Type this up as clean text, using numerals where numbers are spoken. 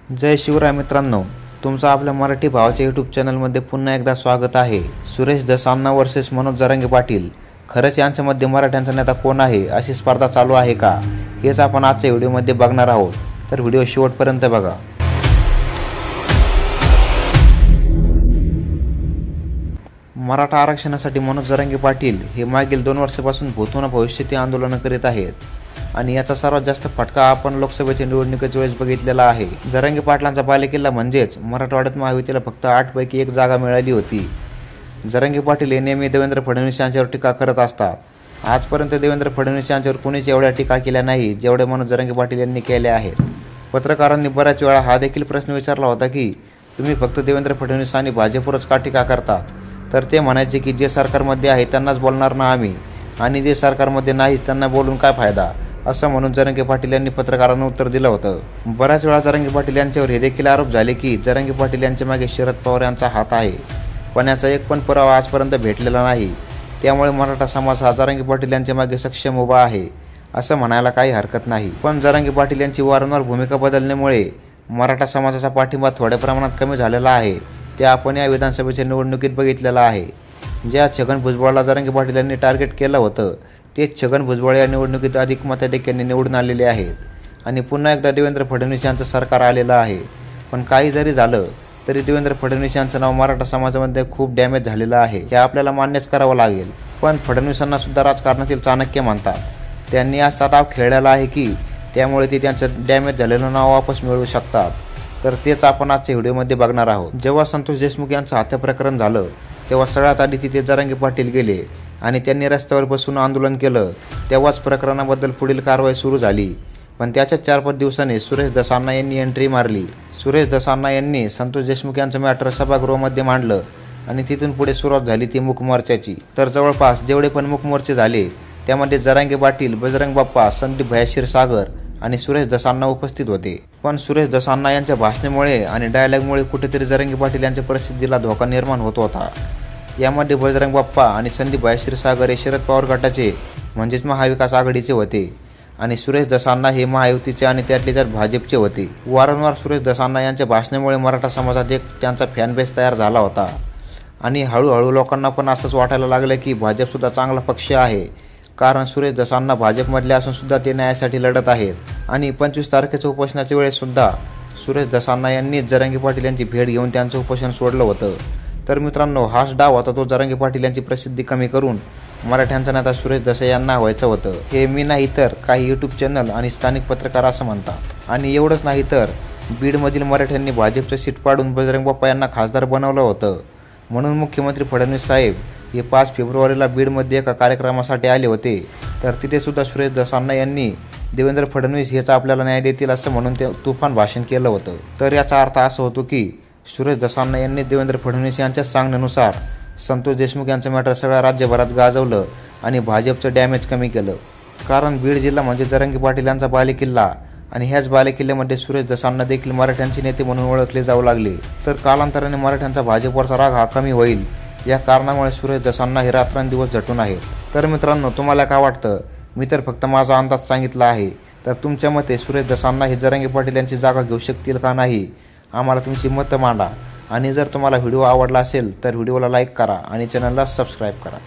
जय शिवराय मित्रांनो, तुमचं आपल्या मराठी भावाच्या यूट्यूब चॅनलमध्ये पुन्हा एकदा स्वागत आहे। सुरेश दसांना वर्सेस मनोज जरांगे पाटील, खरंच यांच्यामध्ये मराठ्यांचा नेता कोण आहे अशी स्पर्धा चालू आहे का, हेच आपण आजच्या व्हिडिओमध्ये बघणार आहोत। तर व्हिडिओ शेवटपर्यंत बघा। मराठा आरक्षणासाठी मनोज जरांगे पाटील हे मागील 2 वर्षांपासून भूतोन भविष्यातील आंदोलन करीत आहेत आणि याचा सर्वात जास्त फटका आपण लोकसभेच्या निवडणुकीच्या वेळेस बघितलेला आहे। जरांगे पाटलांचा बालेकिल्ला म्हणजेच मराठवाड्यात महायुतीला फक्त 8 पैकी 1 जागा मिळाली होती। जरांगे पाटील हे नेहमी देवेंद्र फडणवीस यांच्यावर टीका करत असतात। आजपर्यंत देवेंद्र फडणवीस यांच्यावर कोणीच एवढ्या टीका केल्या नाही जेवढे मनोज जरांगे पाटील यांनी केल्या आहेत। पत्रकारांनी बऱ्याच वेळा हा देखील प्रश्न विचारला होता की तुम्ही फक्त देवेंद्र फडणवीस आणि भाजपवरच का टीका करतात, तर ते म्हणायचे की जे सरकारमध्ये आहे त्यांनाच बोलणार ना आम्ही, आणि जे सरकारमध्ये नाही त्यांना बोलून काय फायदा, असं म्हणून जरांगे पाटील यांनी पत्रकारांना उत्तर दिलं होतं। बऱ्याच वेळा जरांगे पाटील यांच्यावर हे देखील आरोप झाले की जरांगे पाटील यांच्या मागे शरद पवार यांचा हात आहे, पण याचा एक पण पुरावा आजपर्यंत भेटलेला नाही। त्यामुळे मराठा समाज हा जरांगे पाटील यांच्या मागे सक्षम उभा आहे असं म्हणायला काही हरकत नाही। पण जरांगे पाटील यांची वारंवार भूमिका बदलण्यामुळे मराठा समाजाचा पाठिंबा थोड्या प्रमाणात कमी झालेला आहे। ते आपण या विधानसभेच्या निवडणुकीत बघितलेलं आहे। ज्या छगन भुजबळला जरांगे पाटील यांनी टार्गेट केलं होतं तेच छगन भुजबळ या निवडणुकीत अधिक मताधिक्याने निवडून आलेले आहेत आणि पुन्हा एकदा देवेंद्र फडणवीस यांचं सरकार आलेलं आहे। पण काही जरी झालं तरी देवेंद्र फडणवीस यांचं नाव मराठा समाजामध्ये खूप डॅमेज झालेलं आहे, हे आपल्याला मान्यच करावं लागेल। पण फडणवीसांना सुद्धा राजकारणातील चाणक्य म्हणतात। त्यांनी असा डाव खेळलेला आहे की त्यामुळे ते त्यांचं डॅमेज झालेलं नाव वापस मिळवू शकतात। तर तेच आपण आजच्या व्हिडिओमध्ये बघणार आहोत। जेव्हा संतोष देशमुख यांचं हत्या प्रकरण झालं तेव्हा सगळ्यात आधी तिथे जरांगे पाटील गेले आणि त्यांनी रस्त्यावर बसून आंदोलन केलं। तेव्हाच प्रकरणाबद्दल पुढील कारवाई सुरू झाली। पण त्याच्याच 4-5 दिवसांनी सुरेश दसांना यांनी एंट्री मारली। सुरेश दसांना यांनी संतोष देशमुख यांचं मॅटर सभागृहामध्ये मांडलं आणि तिथून पुढे सुरुवात झाली ती मूक मोर्चाची। तर जवळपास जेवढे पण मूक मोर्चे झाले त्यामध्ये जरांगे पाटील, बजरंग बाप्पा, संदीप भैया क्षीरसागर आणि सुरेश दसांना उपस्थित होते। पण सुरेश दसांना यांच्या भाषणामुळे आणि डायलॉगमुळे कुठेतरी जरांगे पाटील यांच्या प्रसिद्धीला धोका निर्माण होत होता। यामध्ये बजरंग बाप्पा आणि संदीप भैया क्षीरसागर हे शरद पवार गटाचे म्हणजेच महाविकास आघाडीचे होते आणि सुरेश दसांना हे महायुतीचे आणि त्यातले त्यात भाजपचे होते। वारंवार सुरेश दसांना यांच्या भाषणामुळे मराठा समाजात एक त्यांचा फॅनबेस तयार झाला होता आणि हळूहळू लोकांना पण असंच वाटायला लागलं की भाजपसुद्धा चांगला पक्ष आहे, कारण सुरेश दसांना भाजपमधले असून सुद्धा ते न्यायासाठी लढत आहेत। आणि 25 तारखेच्या उपोषणाच्या वेळेस सुद्धा सुरेश दसांना यांनी जरांगे पाटील यांची भेट घेऊन त्यांचं उपोषण सोडलं होतं। तर मित्रांनो, हाच डाव होता तो जरांगे पाटील यांची प्रसिद्धी कमी करून मराठ्यांचा नेता सुरेश दसा यांना व्हायचं होतं। हे मी नाही तर काही यूट्यूब चॅनल आणि स्थानिक पत्रकार असं म्हणतात। आणि एवढंच नाही तर बीडमधील मराठ्यांनी भाजपचं सीट पाडून बजरंग बाप्पा यांना खासदार बनवलं होतं। म्हणून मुख्यमंत्री फडणवीस साहेब हे 5 फेब्रुवारीला बीडमध्ये एका कार्यक्रमासाठी आले होते। तर तिथे सुद्धा सुरेश दसांना यांनी देवेंद्र फडणवीस हेच आपल्याला न्याय देतील असं म्हणून ते तुफान भाषण केलं होतं। तर याचा अर्थ असा होतो की सुरेश दसांना यांनी देवेंद्र फडणवीस यांच्याच सांगण्यानुसार संतोष देशमुख यांचं मॅटर सगळ्या राज्यभरात गाजवलं आणि भाजपचं डॅमेज कमी केलं। कारण बीड जिल्हा म्हणजे जरांगे पाटील यांचा बालेकिल्ला आणि ह्याच बालेकिल्ल्यामध्ये सुरेश दसांना देखील मराठ्यांचे नेते म्हणून ओळखले जाऊ लागले। तर कालांतराने मराठ्यांचा भाजपवरचा राग हा कमी होईल या कारणामुळे सुरेश दसांना हे रात्रंदिवस झटून आहेत। तर मित्रांनो, तुम्हाला काय वाटतं? मी तर फक्त माझा अंदाज सांगितला आहे। तर तुमच्या मते सुरेश दसांना हे जरांगे पाटील यांची जागा घेऊ शकतील का नाही, आम्हाला तुमची मतं मांडा। आणि जर तुम्हाला व्हिडिओ आवडला असेल तर व्हिडिओला लाईक करा आणि चॅनलला सबस्क्राईब करा।